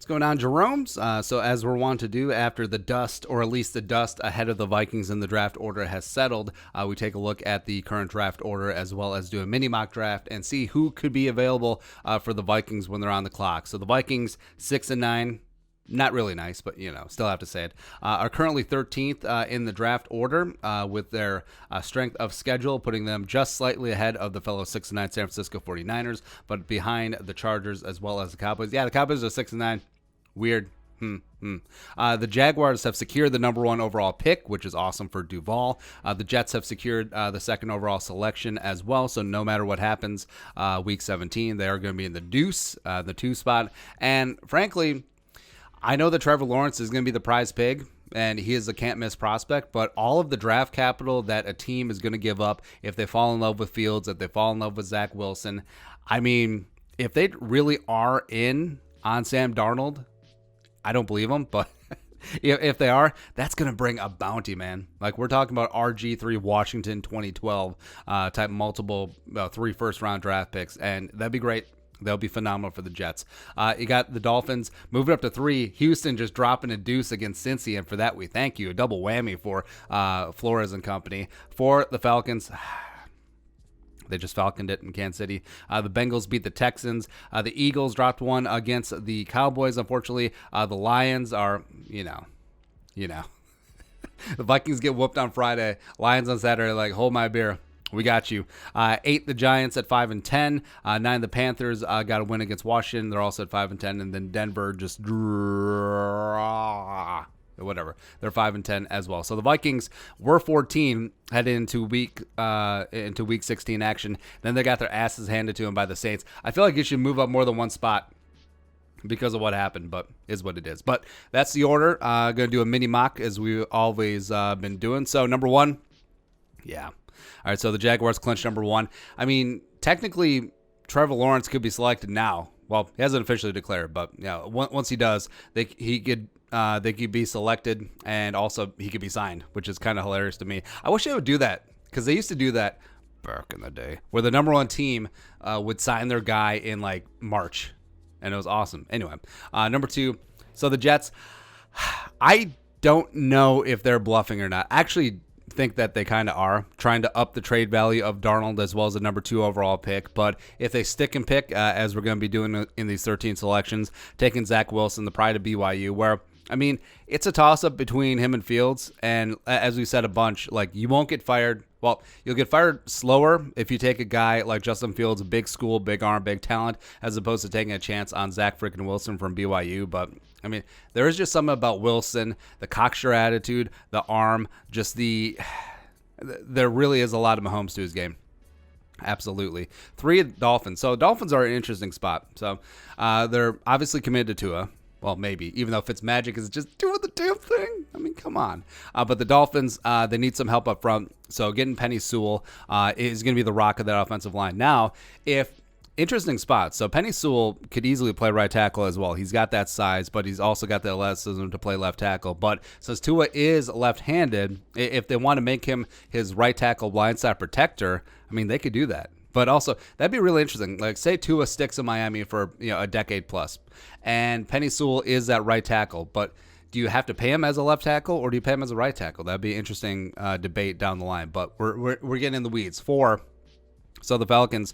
What's going on, Jerome's? So as we're wont to do after the dust, or at least the dust ahead of the Vikings in the draft order has settled, we take a look at the current draft order as well as do a mini mock draft and see who could be available for the Vikings when they're on the clock. So the Vikings, 6-9. Not really nice, but, still have to say it, are currently 13th in the draft order with their strength of schedule, putting them just slightly ahead of the fellow 6-9 San Francisco 49ers, but behind the Chargers as well as the Cowboys. Yeah, the Cowboys are 6-9. Weird. The Jaguars have secured the number 1 overall pick, which is awesome for Duval. The Jets have secured the 2nd overall selection as well, so no matter what happens week 17, they are going to be in the deuce, the 2 spot. And frankly, I know that Trevor Lawrence is going to be the prize pig, and he is a can't-miss prospect, but all of the draft capital that a team is going to give up if they fall in love with Fields, if they fall in love with Zach Wilson, I mean, if they really are in on Sam Darnold, I don't believe them, but if they are, that's going to bring a bounty, man. Like, we're talking about RG3 Washington 2012 type multiple 3 first-round draft picks, and that'd be great. They'll be phenomenal for the Jets. You got the Dolphins moving up to 3. Houston just dropping a deuce against Cincy, and for that we thank you. A double whammy for Flores and company. For the Falcons, they just falconed it in Kansas City. The Bengals beat the Texans. The Eagles dropped one against the Cowboys, unfortunately. The Lions are, the Vikings get whooped on Friday. Lions on Saturday, like, hold my beer. We got you. 8 the Giants at 5-10. 9 the Panthers got a win against Washington. They're also at 5-10. And then Denver just whatever. They're 5-10 as well. So the Vikings were 14 headed into week 16 action. Then they got their asses handed to them by the Saints. I feel like you should move up more than one spot because of what happened, but is what it is. But that's the order. Going to do a mini mock as we always been doing. So number 1, yeah. All right, so the Jaguars clinched number 1. I mean, technically, Trevor Lawrence could be selected now. Well, he hasn't officially declared, but yeah, once he does, they could be selected, and also he could be signed, which is kind of hilarious to me. I wish they would do that, because they used to do that back in the day, where the number 1 team would sign their guy in like March, and it was awesome. Anyway, number 2, so the Jets, I don't know if they're bluffing or not. Actually, think that they kind of are trying to up the trade value of Darnold as well as the number 2 overall pick. But if they stick and pick, as we're going to be doing in these 13 selections, taking Zach Wilson, the pride of BYU, where, I mean, it's a toss-up between him and Fields. And as we said a bunch, like, you won't get fired. Well, you'll get fired slower if you take a guy like Justin Fields, big school, big arm, big talent, as opposed to taking a chance on Zach freaking Wilson from BYU. But, I mean, there is just something about Wilson, the cocksure attitude, the arm, just there really is a lot of Mahomes to his game. Absolutely. 3 Dolphins. So Dolphins are an interesting spot. So they're obviously committed to Tua. Well, maybe, even though Fitzmagic is just doing the damn thing. I mean, come on. But the Dolphins, they need some help up front. So getting Penny Sewell is going to be the rock of that offensive line. Now, interesting spot. So Penny Sewell could easily play right tackle as well. He's got that size, but he's also got the athleticism to play left tackle. But since Tua is left-handed, if they want to make him his right tackle blindside protector, I mean, they could do that. But also, that'd be really interesting. Like, say Tua sticks in Miami for a decade plus, and Penny Sewell is that right tackle. But do you have to pay him as a left tackle, or do you pay him as a right tackle? That'd be an interesting debate down the line. But we're getting in the weeds. 4, so the Falcons,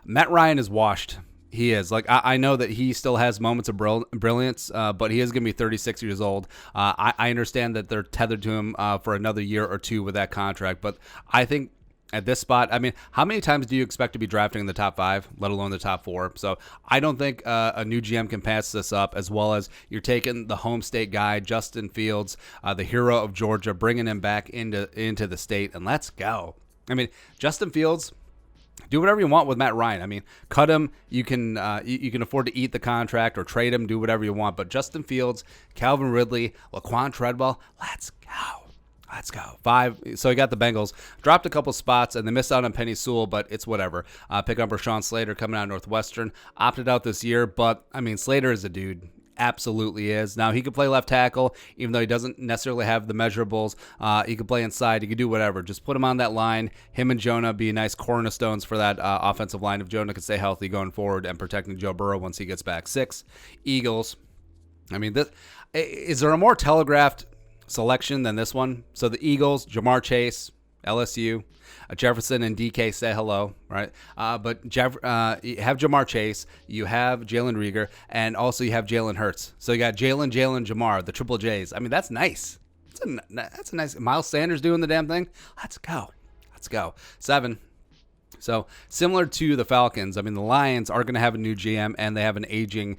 Matt Ryan is washed. He is. Like, I know that he still has moments of brilliance, but he is going to be 36 years old. I understand that they're tethered to him for another year or 2 with that contract, but I think at this spot, I mean, how many times do you expect to be drafting in the top 5, let alone the top 4? So I don't think a new GM can pass this up, as well as you're taking the home state guy, Justin Fields, the hero of Georgia, bringing him back into the state, and let's go. I mean, Justin Fields, do whatever you want with Matt Ryan. I mean, cut him. You can afford to eat the contract or trade him, do whatever you want. But Justin Fields, Calvin Ridley, Laquan Treadwell, let's go. Let's go. 5. So you got the Bengals. Dropped a couple spots, and they missed out on Penny Sewell, but it's whatever. Pick up Rashawn Slater coming out of Northwestern. Opted out this year, but, I mean, Slater is a dude. Absolutely is. Now, he could play left tackle, even though he doesn't necessarily have the measurables. He could play inside. He could do whatever. Just put him on that line. Him and Jonah be nice cornerstones for that offensive line if Jonah could stay healthy going forward and protecting Joe Burrow once he gets back. 6, Eagles. I mean, is there a more telegraphed selection than this one? So the Eagles, Jamar Chase, LSU, Jefferson and DK say hello, right? But you have Jamar Chase, you have Jalen Reagor, and also you have Jalen Hurts. So you got Jalen, Jamar, the triple J's. I mean, that's nice. That's a nice. Miles Sanders doing the damn thing. Let's go. 7. So similar to the Falcons, I mean, the Lions are going to have a new GM and they have an aging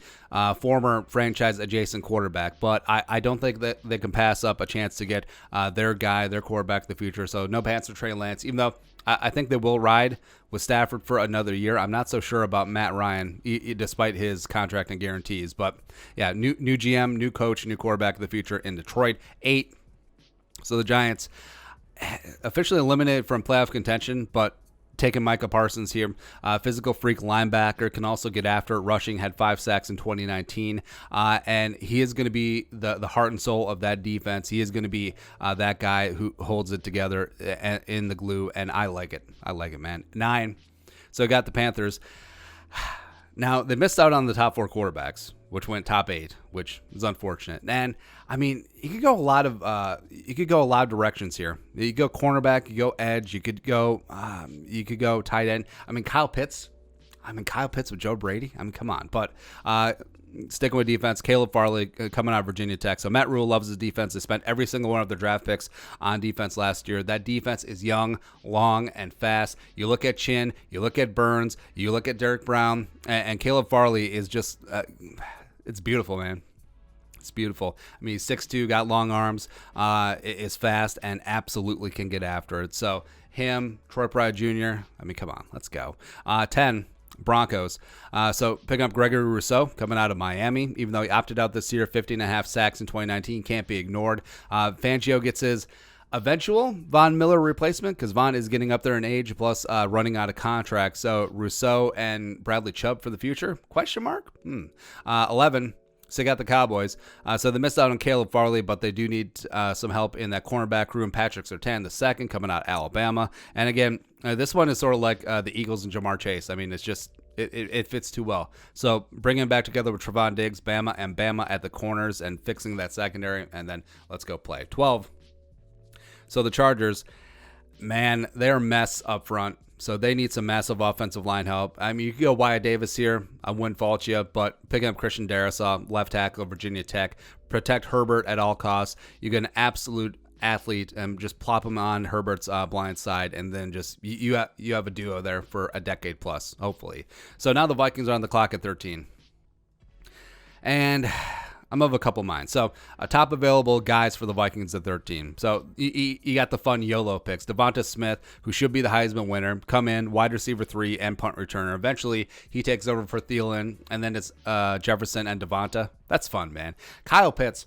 former franchise adjacent quarterback. But I don't think that they can pass up a chance to get their guy, their quarterback of the future. So no pants for Trey Lance, even though I think they will ride with Stafford for another year. I'm not so sure about Matt Ryan, despite his contract and guarantees. But yeah, new GM, new coach, new quarterback of the future in Detroit. 8. So the Giants officially eliminated from playoff contention, but taking Micah Parsons here. Physical freak linebacker, can also get after it. Rushing, had 5 sacks in 2019. And he is going to be the heart and soul of that defense. He is going to be that guy who holds it together in the glue, and I like it. Man. 9. So I got the Panthers. Now, they missed out on the top 4 quarterbacks, which went top 8, which is unfortunate. And I mean, you could go a lot of directions here. You could go cornerback, you go edge, you could go tight end. I mean, Kyle Pitts with Joe Brady. I mean, come on. But sticking with defense, Caleb Farley coming out of Virginia Tech. So Matt Rule loves his defense. They spent every single one of their draft picks on defense last year. That defense is young, long, and fast. You look at Chin, you look at Burns, you look at Derek Brown, and Caleb Farley is just it's beautiful, man. It's beautiful. I mean, he's 6'2", got long arms, is fast, and absolutely can get after it. So him, Troy Pride Jr., I mean, come on, let's go. 10, Broncos. So picking up Gregory Rousseau coming out of Miami, even though he opted out this year, 50.5 sacks in 2019, can't be ignored. Fangio gets his eventual Von Miller replacement because Von is getting up there in age, plus running out of contract. So Rousseau and Bradley Chubb for the future? Question mark? 11. So they got the Cowboys. So they missed out on Caleb Farley, but they do need some help in that cornerback room. Patrick Surtain, the second, coming out of Alabama. And again, this one is sort of like the Eagles and Jamar Chase. I mean, it's just it fits too well. So bringing him back together with Trevon Diggs, Bama at the corners, and fixing that secondary, and then let's go play. 12. So the Chargers, man, they're a mess up front. So they need some massive offensive line help. I mean, you could go Wyatt Davis here. I wouldn't fault you, but picking up Christian Darrisaw, left tackle, Virginia Tech. Protect Herbert at all costs. You get an absolute athlete and just plop him on Herbert's blind side, and then just you have a duo there for a decade plus, hopefully. So now the Vikings are on the clock at 13. And I'm of a couple minds. So top available guys for the Vikings at 13. So you got the fun YOLO picks. Devonta Smith, who should be the Heisman winner, come in, wide receiver 3 and punt returner. Eventually, he takes over for Thielen, and then it's Jefferson and Devonta. That's fun, man. Kyle Pitts.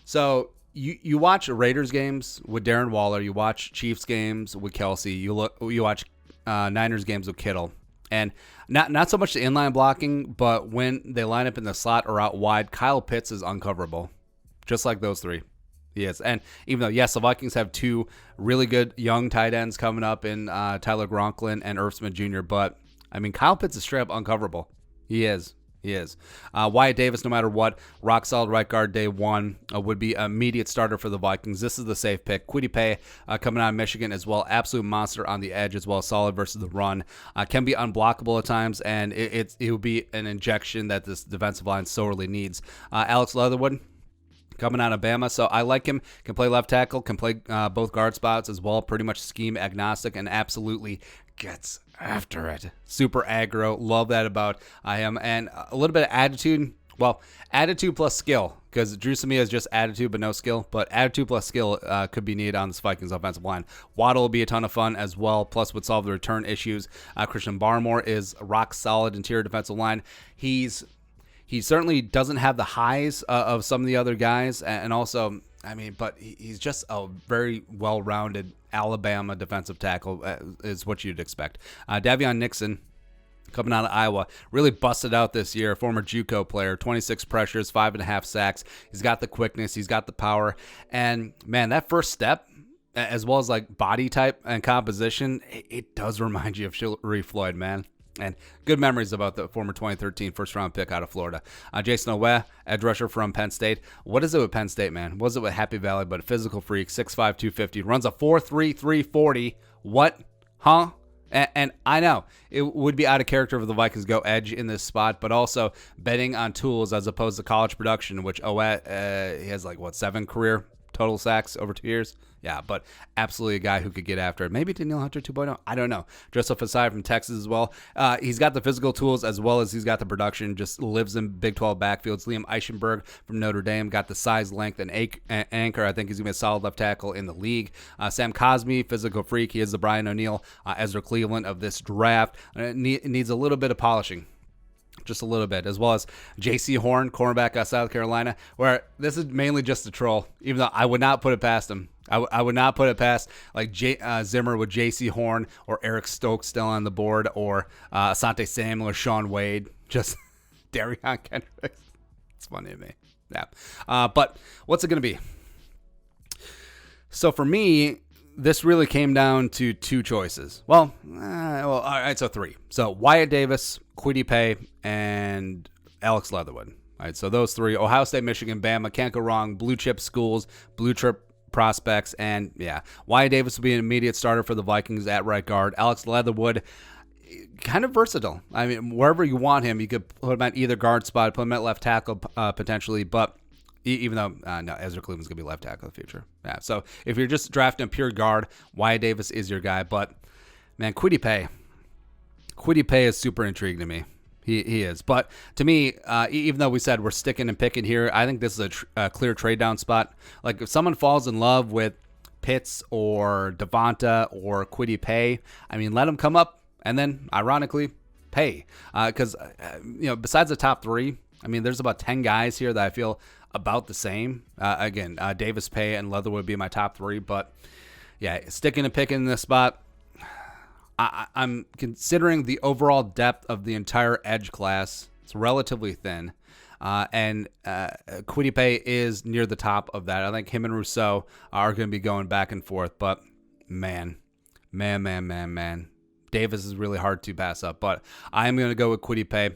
So you watch Raiders games with Darren Waller. You watch Chiefs games with Kelsey. You watch Niners games with Kittle. And not so much the inline blocking, but when they line up in the slot or out wide, Kyle Pitts is uncoverable, just like those 3. He is. And even though, yes, the Vikings have 2 really good young tight ends coming up in Tyler Gronklin and Irv Smith Jr., but, I mean, Kyle Pitts is straight up uncoverable. He is. Wyatt Davis, no matter what, rock solid right guard day 1, would be an immediate starter for the Vikings. This is the safe pick. Kwity Paye coming out of Michigan as well. Absolute monster on the edge as well. Solid versus the run. Can be unblockable at times, and it would be an injection that this defensive line sorely needs. Alex Leatherwood coming out of Bama. So I like him. Can play left tackle, can play both guard spots as well. Pretty much scheme agnostic and absolutely gets after it. Super aggro. Love that about him. And a little bit of attitude. Well, attitude plus skill, because Drew Samia is just attitude but no skill. But attitude plus skill could be needed on this Vikings offensive line. Waddle will be a ton of fun as well, plus would solve the return issues. Christian Barmore is rock solid interior defensive line. He certainly doesn't have the highs of some of the other guys, and also, I mean, but he's just a very well-rounded Alabama defensive tackle, is what you'd expect. Davion Nixon, coming out of Iowa, really busted out this year. Former JUCO player, 26 pressures, 5.5 sacks. He's got the quickness, he's got the power, and man, that first step, as well as like body type and composition, it does remind you of Sharif Floyd, man. And good memories about the former 2013 first-round pick out of Florida. Jason Owe, edge rusher from Penn State. What is it with Penn State, man? What is it with Happy Valley, but a physical freak, 6'5", 250, runs a 4.3, 340. What? Huh? And I know it would be out of character for the Vikings go edge in this spot, but also betting on tools as opposed to college production, which Owe, he has 7 career total sacks over 2 years. Yeah, but absolutely a guy who could get after it. Maybe Danielle Hunter 2.0. I don't know. Joseph Asai from Texas as well. He's got the physical tools as well as he's got the production. Just lives in Big 12 backfields. Liam Eichenberg from Notre Dame got the size, length, and anchor. I think he's going to be a solid left tackle in the league. Sam Cosmi, physical freak. He is the Brian O'Neill, Ezra Cleveland of this draft. Needs a little bit of polishing. Just a little bit, as well as J.C. Horn, cornerback out of South Carolina, where this is mainly just a troll, even though I would not put it past him. I would not put it past Zimmer with J.C. Horn or Eric Stokes still on the board, or Asante Samuel or Sean Wade, just Darion Kendricks. It's funny to me. Yeah. But what's it going to be? So for me, this really came down to 2 choices. Well, all right, so 3. So Wyatt Davis, Kwity Paye, and Alex Leatherwood. All right, so those 3, Ohio State, Michigan, Bama, can't go wrong. Blue chip schools, blue chip prospects, and yeah, Wyatt Davis will be an immediate starter for the Vikings at right guard. Alex Leatherwood, kind of versatile. I mean, wherever you want him, you could put him at either guard spot, put him at left tackle potentially, but even though, no, Ezra Cleveland's going to be left tackle in the future. Yeah, so if you're just drafting a pure guard, Wyatt Davis is your guy. But, man, Kwity Paye is super intriguing to me. He is. But to me, even though we said we're sticking and picking here, I think this is a clear trade down spot. Like, if someone falls in love with Pitts or Devonta or Kwity Paye, I mean, let them come up and then, ironically, pay. Because, besides the top 3, I mean, there's about 10 guys here that I feel about the same. Again, Davis, Paye, and Leatherwood would be my top 3. But, yeah, sticking and picking in this spot, I'm considering the overall depth of the entire edge class. It's relatively thin. And Kwity Paye is near the top of that. I think him and Rousseau are going to be going back and forth. But, man. Davis is really hard to pass up. But I am going to go with Kwity Paye.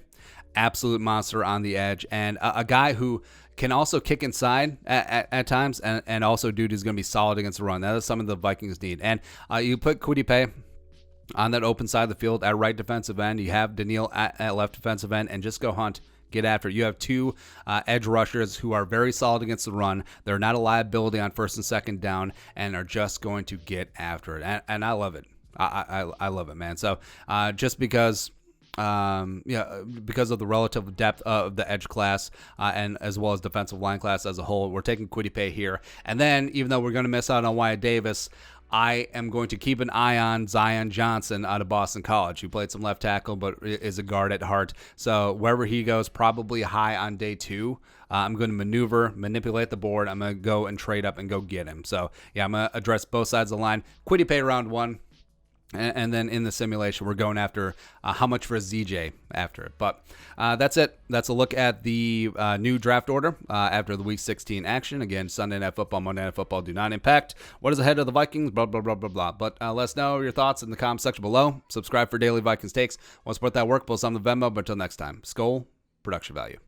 Absolute monster on the edge. And a guy who can also kick inside at times, and also dude is going to be solid against the run. That is something the Vikings need. And you put Kwity Paye on that open side of the field at right defensive end. You have Daniil at left defensive end, and just go hunt. Get after it. You have 2 edge rushers who are very solid against the run. They're not a liability on first and second down, and are just going to get after it. And I love it. I love it, man. So just because because of the relative depth of the edge class and as well as defensive line class as a whole, we're taking Kwity Paye here. And then, even though we're going to miss out on Wyatt Davis, I am going to keep an eye on Zion Johnson out of Boston College, who played some left tackle but is a guard at heart. So wherever he goes, probably high on day 2. I'm going to manipulate the board. I'm going to go and trade up and go get him. So, yeah, I'm going to address both sides of the line. Kwity Paye round 1. And then in the simulation, we're going after how much for a ZJ after it. But that's it. That's a look at the new draft order after the Week 16 action. Again, Sunday Night Football, Monday Night Football do not impact what is ahead of the Vikings, blah, blah, blah, blah, blah. But let us know your thoughts in the comment section below. Subscribe for daily Vikings takes. Want to support that work? Post on the Venmo. But until next time, Skol, production value.